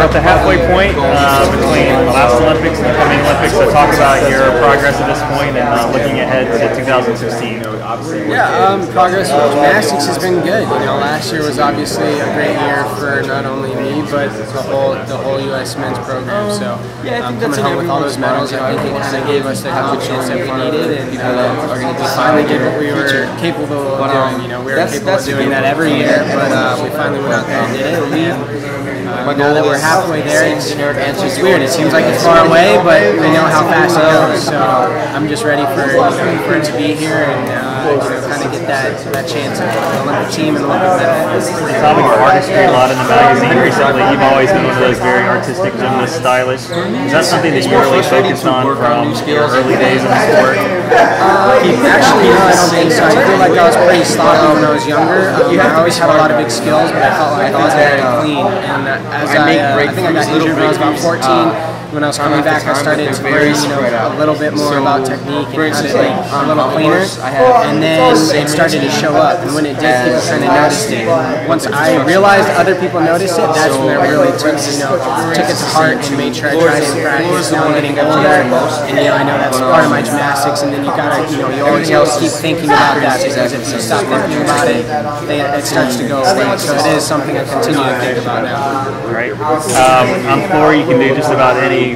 at the halfway point between last Olympics and the coming Olympics. So talk about your progress at this point and looking ahead to 2016. Yeah, progress with gymnastics has been good. You know, last year was obviously a great year for not only me but the whole U.S. men's program. So coming home with all those medals, I think it kind of gave us the confidence that we needed, and we finally did what we were capable of doing. You know, we were capable of doing that every year, but we finally went out there and did it. Now that we're halfway there, it's weird. It seems like it's far away, but we know how fast it goes. So I'm just ready for it to be here and kind of get that chance at the Olympic team and Olympic medal. Topic of artistry a lot in the magazine recently. You've always been one of those very artistic gymnast stylists. Is that something that you really focused on from your early days in the sport? Actually, no, I don't think so. I feel like I was pretty sloppy when I was younger. I always had a lot of big skills, but I felt like I wasn't very clean. And as I think I got injured when I was about 14. When I was coming back, I started to learn, a little bit more about technique and how to be a little cleaner. And then it started to show up. And when it did, people kind of noticed it. And once I realized other people noticed it, that's when I really took it to heart and made sure I tried it in practice. Now I'm getting older, and I know that's part of my gymnastics. And then you gotta, you always keep thinking about that, because if you stop thinking about it, it starts to go away. So it is something I continue to think about now. Right. On floor, you can do just about any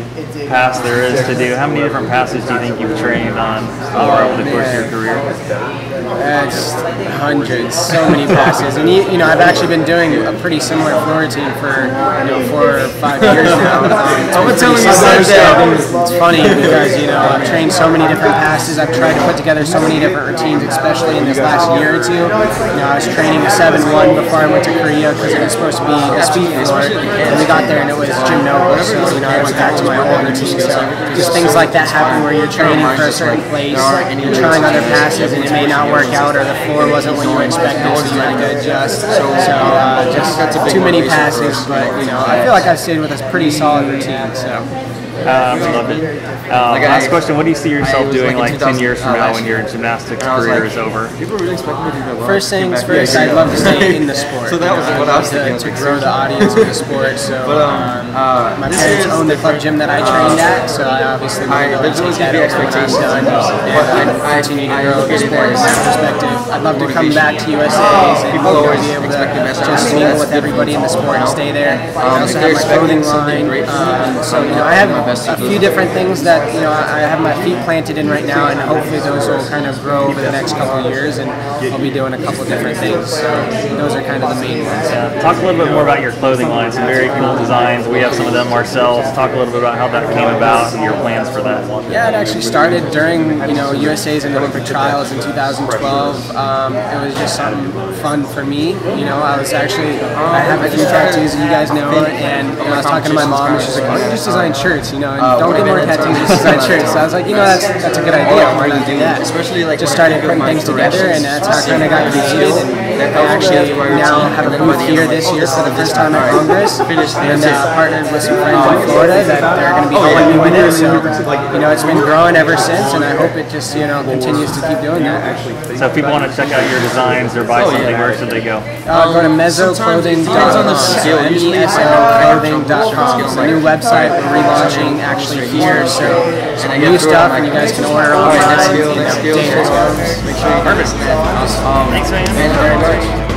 pass there is to do. How many different passes do you think you've trained on over the course of your career? It's hundreds, so many passes, and I've actually been doing a pretty similar floor routine for 4 or 5 years now. It's funny because I've trained so many different passes. I've tried to put together so many different routines, especially in this last year or two. I was training a 7-1 before I went to Korea because it was supposed to be a speed floor, and we got there and it was gymnastics. So I went back to my old routine. So just things like that happen where you're training for a certain place and you're trying other passes and it may not work out, or the floor wasn't what you expected, so you had to adjust. Just too many passes, but I feel like I've stayed with a pretty solid routine. So. Love it. Last question, what do you see yourself doing like 10 years from now when your gymnastics career is over? First things first, I'd love to stay in the sport. So that was what I was thinking, to grow the audience of the sport. So my parents own the club gym that I trained at, so I obviously want to take that over when I'm done and continue to grow the sport in that perspective. I'd love to come back to USA's and be able to just mingle with everybody in the sport and stay there. I also have my clothing line, so I have a few different things that I have my feet planted in right now, and hopefully those will kind of grow over the next couple of years, and I'll be doing a couple different things. So those are kind of the main ones. Talk a little bit more about your clothing line. Some very cool designs. We have some of them ourselves. Talk a little bit about how that came about and your plans for that. Yeah, it actually started during USA's and Olympic trials in 2012. It was just something fun for me. I have a few tattoos, you guys know, and I was talking to my mom, and she's like, "Why don't you just design shirts? And don't get more tattoos, just design shirts." So I was like, that's a good idea. Why not do that? Just started putting things together, and that's how I kind of got created. And I actually now have a booth here this year for the first time at Congress, and partnered with some friends in Florida that they're going to be helping me with it. So it's been growing ever since, and I hope it just continues to keep doing that. So if people want to check out your designs or buy something, where should they go? Go to mesoclothing.com. mesoclothing.com. It's a new website we're relaunching actually here, so some new stuff, and you guys can order online. Make sure you Thanks, man. Thank you very much.